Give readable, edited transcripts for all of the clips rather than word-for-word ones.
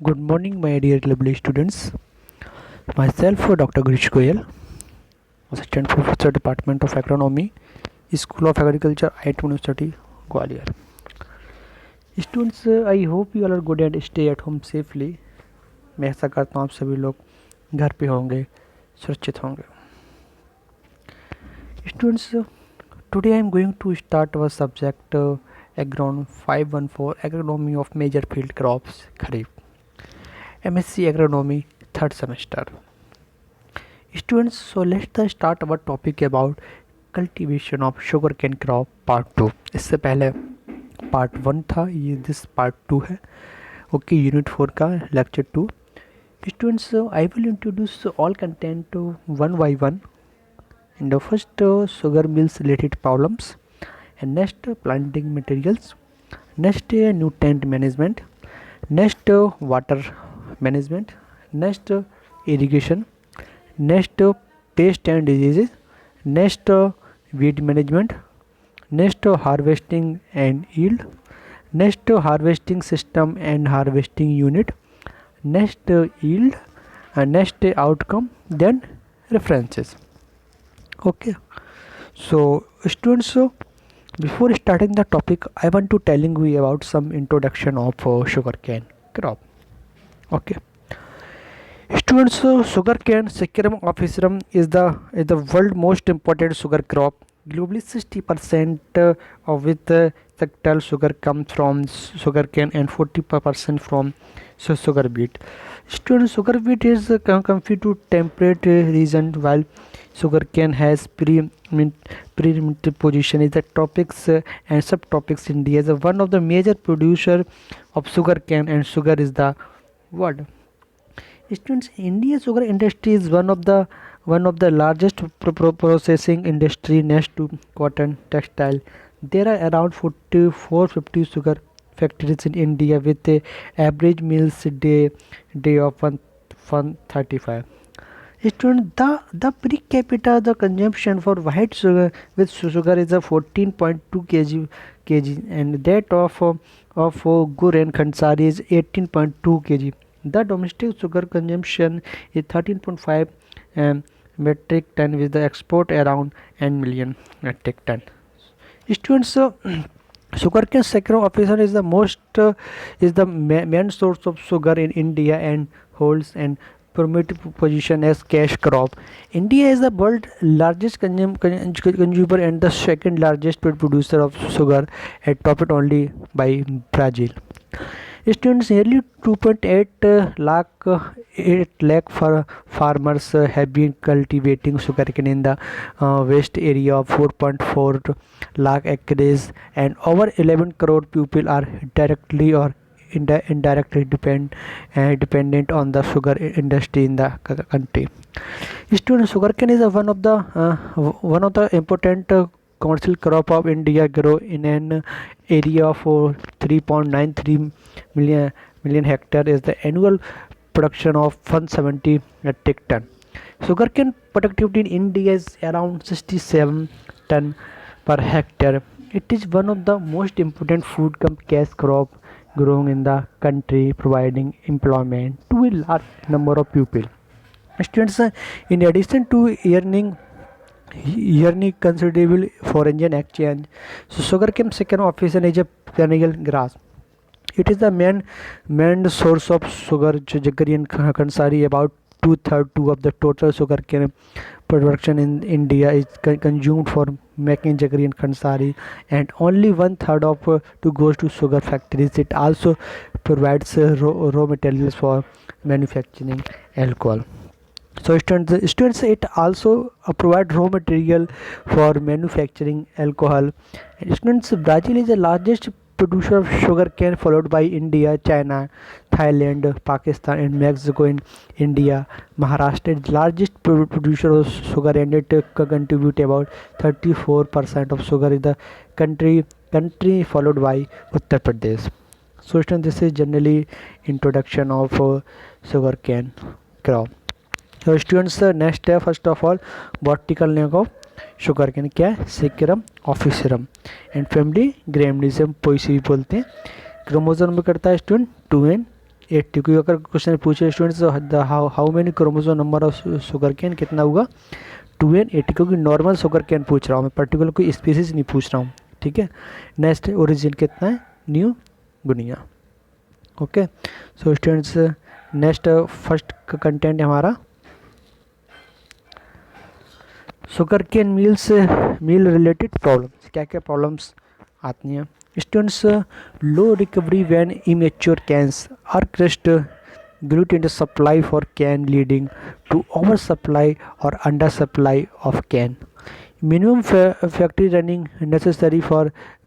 Good morning, my dear lovely students. Myself, Dr. Girish Goyal, Assistant Professor, Department of Agronomy, School of Agriculture, IIT University, Gwalior. Students, I hope you all are good and stay at home safely. मैं ऐसा करता हूँ आप सभी लोग घर पे होंगे, सुरक्षित होंगे. Students, today I am going to start our subject Agron 514 Agronomy of Major Field Crops Kharif. MSc Agronomy 3rd semester. Students, so let's start our topic about cultivation of sugarcane crop part 2. इससे पहले part 1 था, ये this part 2 है. Okay, unit 4 का lecture 2. Students, I will introduce all content one by one. In the first, sugar mills related problems, and next planting materials, next nutrient management, next water management, next irrigation, next pest and diseases, next weed management, next harvesting and yield, next harvesting system and harvesting unit, next yield, and next outcome, then references. Okay, so students, before starting the topic, I want to telling you about some introduction of sugarcane crop. Okay, students, sugarcane Saccharum officerum is the world most important sugar crop. Globally, 60% of with sectoral sugar comes from sugarcane and 40% from sugar beet. Students, sugar beet is confined to temperate region, while sugarcane has preeminent position in the tropics and subtropics. India is one of the major producer of sugarcane, and sugar is the world. Students, India sugar industry is one of the largest processing industry next to cotton textile. There are around 450 sugar factories in India with a average meals day of 135. Student, the per capita the consumption for white sugar with sugar is a 14.2 kg, and that of gur and khansari is 18.2 kg. The domestic sugar consumption is 13.5 metric ton, with the export around 10 million metric ton. Students, sugarcane sector officer is the main source of sugar in India and holds an prominent position as cash crop. India is the world's largest consumer and the second largest producer of sugar, at topped only by Brazil. Students, nearly 2.8 lakh farmers have been cultivating sugarcane in the west area of 4.4 lakh acres, and over 11 crore people are directly or indirectly dependent on the sugar industry in the country. Students, sugarcane is one of the important commercial crop of India. Grow in an area of 3.93 million hectare. Is the annual production of 170 metric ton. Sugarcane productivity in India is around 67 ton per hectare. It is one of the most important food cash crop growing in the country, providing employment to a large number of people. Students, in addition to earning considerable foreign exchange, so sugarcane second office is a perennial grass. It is the main source of sugar, jaggery and khansari. About 2/3 of the total sugarcane production in India is consumed for making jaggery and khansari, and only 1/3 of to goes to sugar factories. It also provides raw materials for manufacturing alcohol. So students, it also provide raw material for manufacturing alcohol. Students, Brazil is the largest producer of sugar cane, followed by India, China, Thailand, Pakistan, and Mexico. In India, Maharashtra is the largest producer of sugar, and it contribute about 34% of sugar in the country, followed by Uttar Pradesh. So students, this is generally introduction of sugar cane crop. So students, next है first of all botanical name of sugar cane क्या है, saccharum officinarum, and family gramineae poaceae बोलते हैं. Chromosome में करता है student 2n 80, क्योंकि अगर क्वेश्चन पूछे students how many chromosome number of sugar can, कितना होगा 2n80, क्योंकि नॉर्मल शुगर कैन पूछ रहा हूँ मैं, पर्टिकुलर कोई स्पीसीज नहीं पूछ रहा हूँ, ठीक है। नेक्स्ट ओरिजिन कितना है, New Guinea. Okay, so students next first content है हमारा sugar cane mill related problems. क्या क्या प्रॉब्लम्स आती हैं students, low recovery when immature canes are crushed gluten supply for can leading to oversupply or undersupply of can. Minimum factory running necessary for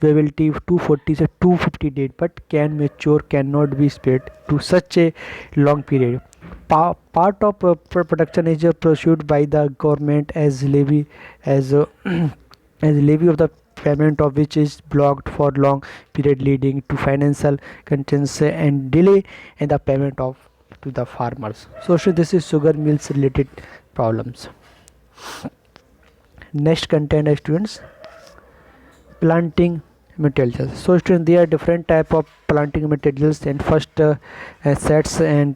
viability 240 से 250 days, but can mature cannot be spread to such a long period. Part of production is pursued by the government as levy as as levy of the payment of which is blocked for long period, leading to financial constraints and delay in the payment of to the farmers. So this is sugar mills related problems. Next content students, planting materials. So students, there are different type of planting materials, and first sets, and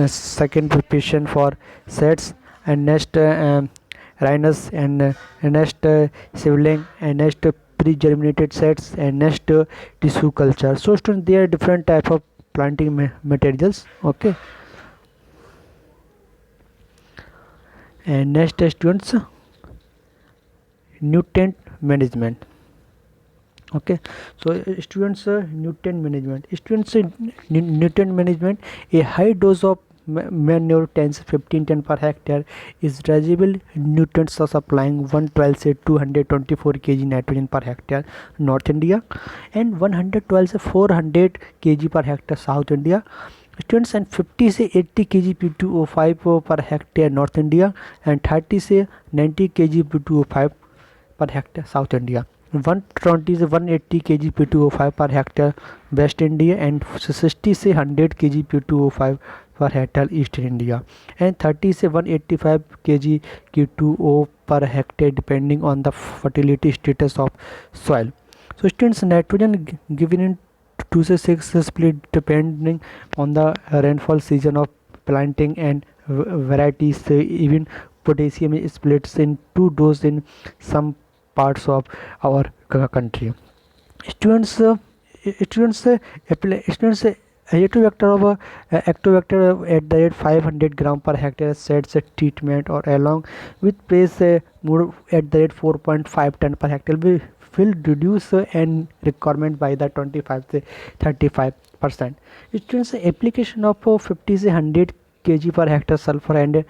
second preparation for sets, and next rhinos, and next seedling, and next pre-germinated sets, and next tissue culture. So students, there are different type of planting materials. Okay, and next students, nutrient management. Okay, so students, nutrient management, a high dose of manure 10 से 15 ton per hectare is residual nutrients are supplying 112 से 224 kg nitrogen per hectare North India, and 112 से 400 kg per hectare South India students, and 50 से 80 kg P2O5 per hectare North India, and 30 से 90 kg P2O5 per hectare South India, 120 से 180 kg P2O5 per hectare West India, and 60 से 100 kg P2O5 per hectare Eastern India, and 30 से 185 kg P2O per hectare depending on the fertility status of soil. So students, nitrogen given in 2 से 6 split depending on the rainfall season of planting and varieties. Even potassium is splits in 2 doses in some parts of our country. Students, Actovector of Actovector at the rate 500 gram per hectare sets a treatment or along with praise more at the rate 4.5 ton per hectare will reduce and requirement by the 25 to 35%. Students, application of 50 से 100 kg per hectare sulfur and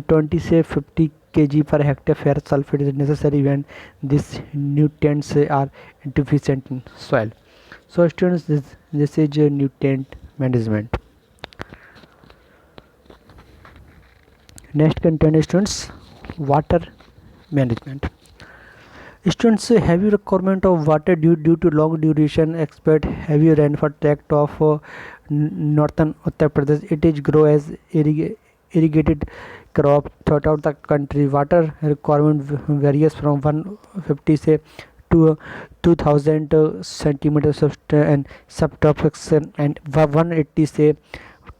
20 से 50 kg per hectare ferrous sulfate is necessary when these nutrients are deficient in soil. So students, this is nutrient management. Next content students, water management. Students, heavy requirement of water due to long duration expert heavy rainfall tract of northern Uttar Pradesh. It is grow as irrigated crop throughout the country. Water requirement varies from 150 say to 2000 centimeters and subtropics, and 180 say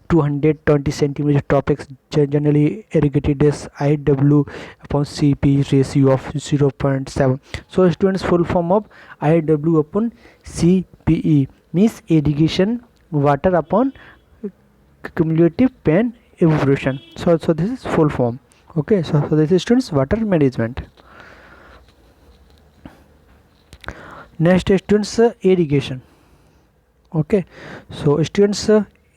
220 centimeter tropics generally irrigated is IW upon CP ratio of 0.7. So students, full form of IW upon CPE means irrigation water upon cumulative pen evaporation. So this is full form. Okay, so this is students water management. Next students, irrigation. Okay, so students,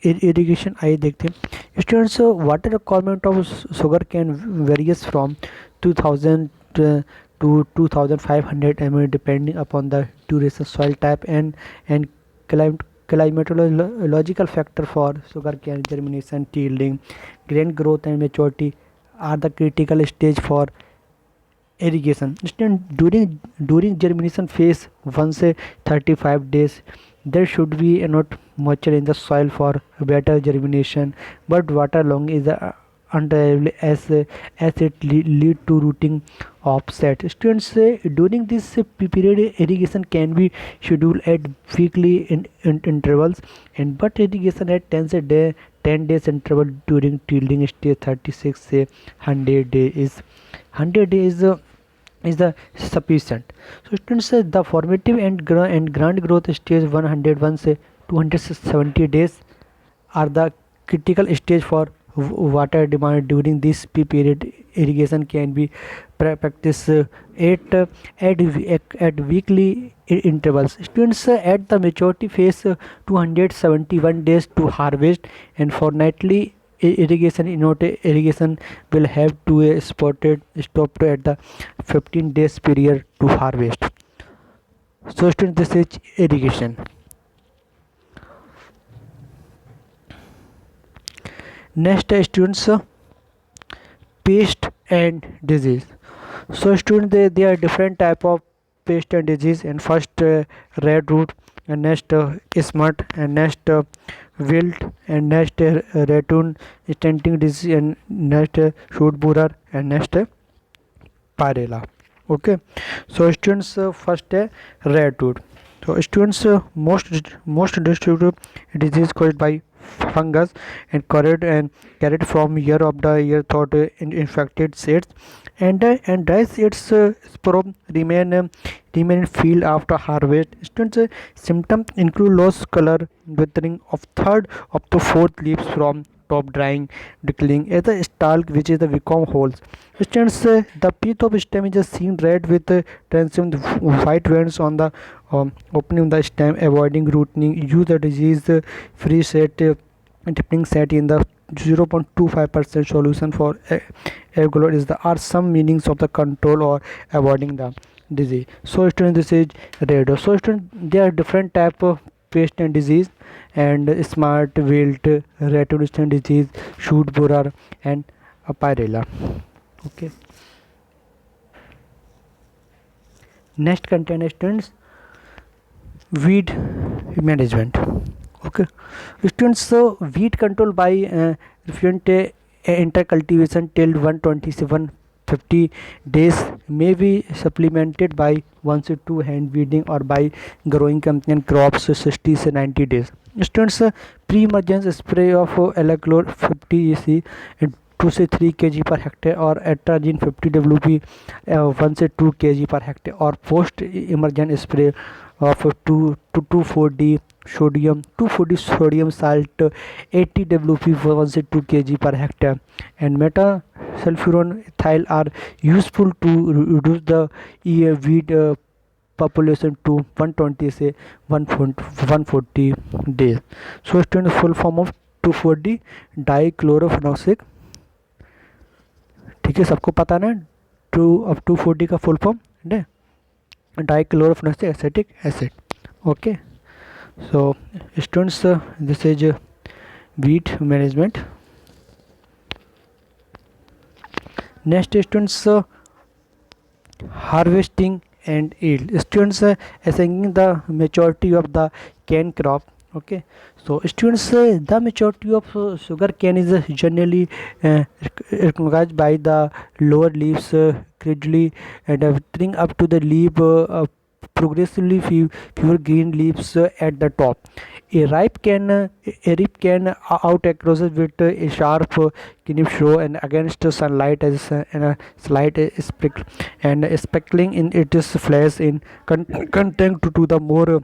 irrigation आइए देखते हैं students. Water requirement of sugar cane varies from 2000 to 2500 ml depending upon the duration, soil type, and climatological factor for sugar cane germination, yielding, grain growth, and maturity are the critical stage for irrigation. During germination phase 1 से 35 days there should be enough moisture in the soil for better germination, but water long is unreliable as it lead to rooting of set. Students, during this period irrigation can be scheduled at weekly intervals, and but irrigation at 10 10 days interval during tilling stage 36 say 100 day is 100 days is the sufficient. So students, the formative and grand growth stage 101 say 270 days are the critical stage for water demand. During this period irrigation can be practiced at weekly intervals. Students, at the maturity phase 271 days to harvest, and fortnightly irrigation will have to a spotted stopped at the 15 days period to harvest. So students, this is irrigation. Next, students, pest and disease. So students, there are different type of pest and disease, and first red root, and next smut, and next wilt, and next ratoon stenting disease, and next shoot borer, and next pyrella. Okay, so students, first red root. So students, most distributed disease caused by fungus and carried from year of the year thought infected seeds, and dry seeds spore remain in field after harvest. Students, symptoms include loss color, withering of third up to fourth leaves from top, drying, decaying as the stalk which is the become holes. Students, the pith of stem is seen red with transient white veins on the opening of the stem, avoiding rooting. Use the disease free set dipping set in the 0.25% solution for alcohol is the are some meanings of the control or avoiding the disease. So students, this is red. So students, there are different type of pest and disease, and smart wilt, ratoon disease, shoot borer, and pyrella. Okay, next content, students, weed management. Okay, students, so weed control by efficient intercultivation till 12750 days may be supplemented by 1 to 2 hand weeding or by growing companion crops 60 to 90 days. Students, pre-emergence spray of Alaclor 50 EC and 2 to 3 kg per hectare, or atrazine 50 WP 1 to 2 kg per hectare, or post emergent spray of 2 to 2,4-D sodium 2,4-D sodium salt 80 WP 1 to 2 kg per hectare, and metasulfuron ethyl are useful to reduce the weed population to 120 से 140 days. So students, full form of 2,4-D डाइक्लोरोफेनोक्सिक. ठीक है, सबको पता ना 2,4-D का full form है dichlorophenoxy acetic acid. Okay, so students, this is weed management. Next, students, harvesting and yield. Students, assessing the maturity of the cane crop. Okay, so students, the maturity of sugar cane is generally recognized by the lower leaves gradually and withering up to the leaf progressively fewer green leaves at the top. A ripe can out across with a sharp knib show and against sunlight as and a slight speckling in its flesh in contact to the more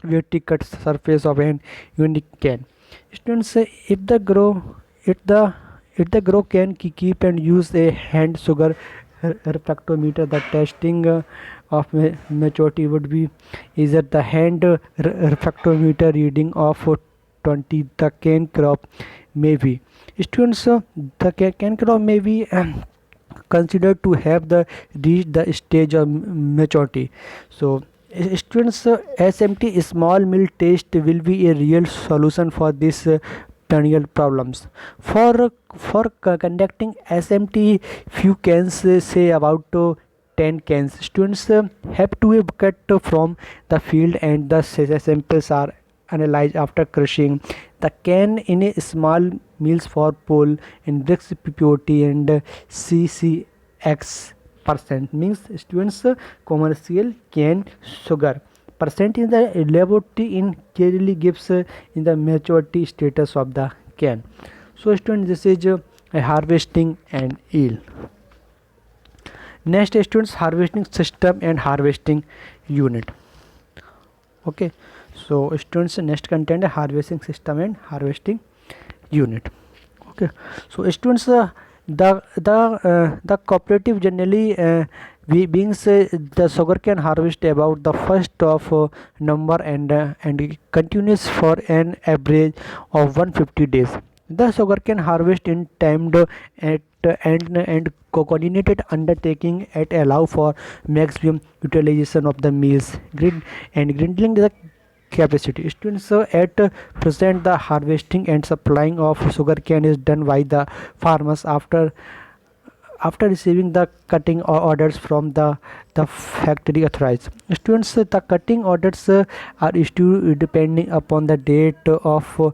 vertical surface of an unique cane. Students, if the grow can keep and use a hand sugar refractometer, the testing of maturity would be either the hand refractometer reading of 20. The cane crop may be. Students, the cane crop may be considered to have reached the stage of maturity. So students, SMT small mill test will be a real solution for this perennial problems. For conducting SMT, few cans say about 10 cans. Students have to a bucket from the field, and the samples are analyzed after crushing the can in a small mills for pole index purity and CCX percent, means students, commercial cane sugar percent in the laboratory in clearly gives in the maturity status of the cane. So students, this is harvesting and yield. Next students, harvesting system and harvesting unit. Okay, so students, next content harvesting system and harvesting unit. Okay, so students, the cooperative generally beings the sugarcane harvest about the first of number and continues for an average of 150 days. The sugarcane harvest in timed at and coordinated undertaking at allow for maximum utilization of the mills grid and grinding the capacity. Students, at present the harvesting and supplying of sugarcane is done by the farmers after receiving the cutting orders from the factory authorized. Students, the cutting orders are issued depending upon the date of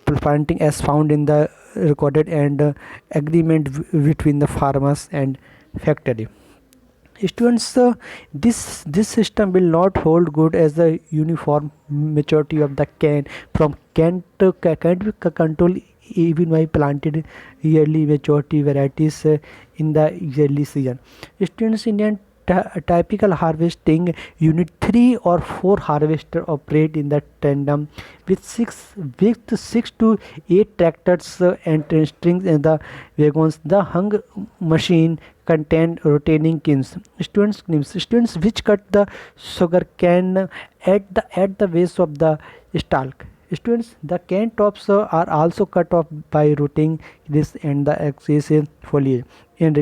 planting as found in the recorded and agreement between the farmers and factory. Students, this system will not hold good as the uniform maturity of the cane from cane to can be control even by planted yearly maturity varieties in the yearly season. Students, Indian typical harvesting unit 3 or 4 harvester operate in the tandem with 6 to 8 tractors and strings in the wagons. The hung machine contain rotating kilns. Students which cut the sugar cane at the base of the stalk. Students, the cane tops are also cut off by rooting this and the excessive foliage and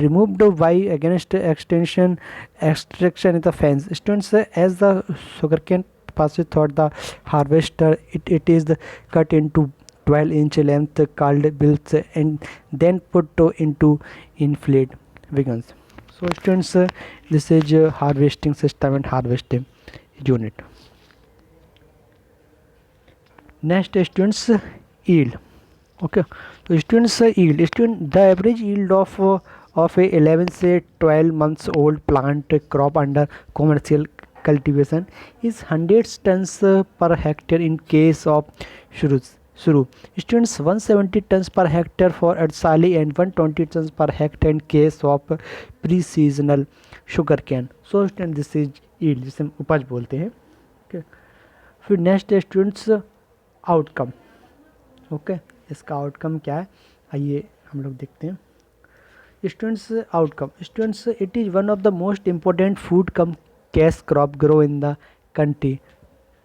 removed by against extraction in the fence. Students, as the sugarcane passes through the harvester, it is cut into 12-inch length called bills and then put into inflate wagons. So students, this is harvesting system and harvesting unit. Next students, yield. Okay, so students, the average yield of a 11 say 12 months old plant crop under commercial cultivation is 100 tons per hectare in case of shuru. Students, 170 tons per hectare for adsali and 120 tons per hectare in case of pre-seasonal sugar cane. So students, this is yield जिसे हम उपज बोलते हैं. Okay, फिर next students outcome. Okay, इसका outcome क्या है आइए हम लोग देखते हैं. Students, outcome. Students, it is one of the most important food come cash crop grow in the country,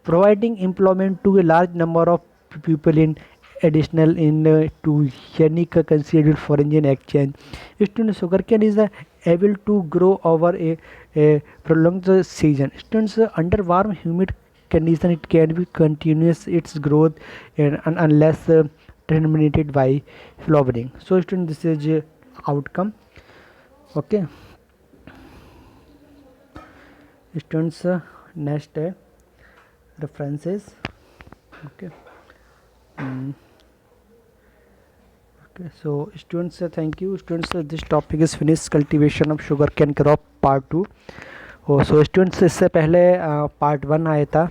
providing employment to a large number of people in additional in to unique considered foreign exchange. Students, sugarcane is able to grow over a prolonged season. Students, under warm humid condition it can be continuous its growth and unless terminated by flowering. So students, this is outcome. Okay students, next references. Okay. Okay, so students, thank you students. This topic is finished, cultivation of sugarcane crop part 2. So students, इससे पहले part 1 आया था,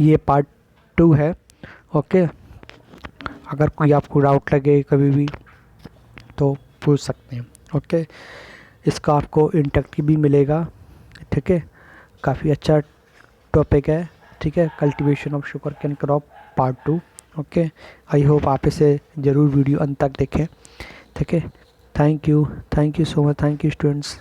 ये part 2 है. Okay, अगर कोई आपको doubt लगे कभी भी तो पूछ सकते हैं. ओके, इसका आपको इंटरेक्टिव भी मिलेगा. ठीक है, काफ़ी अच्छा टॉपिक है. ठीक है, cultivation of sugar can crop part 2. Okay, I hope आप इसे ज़रूर वीडियो अंत तक देखें. ठीक है, thank you so much. Thank you students.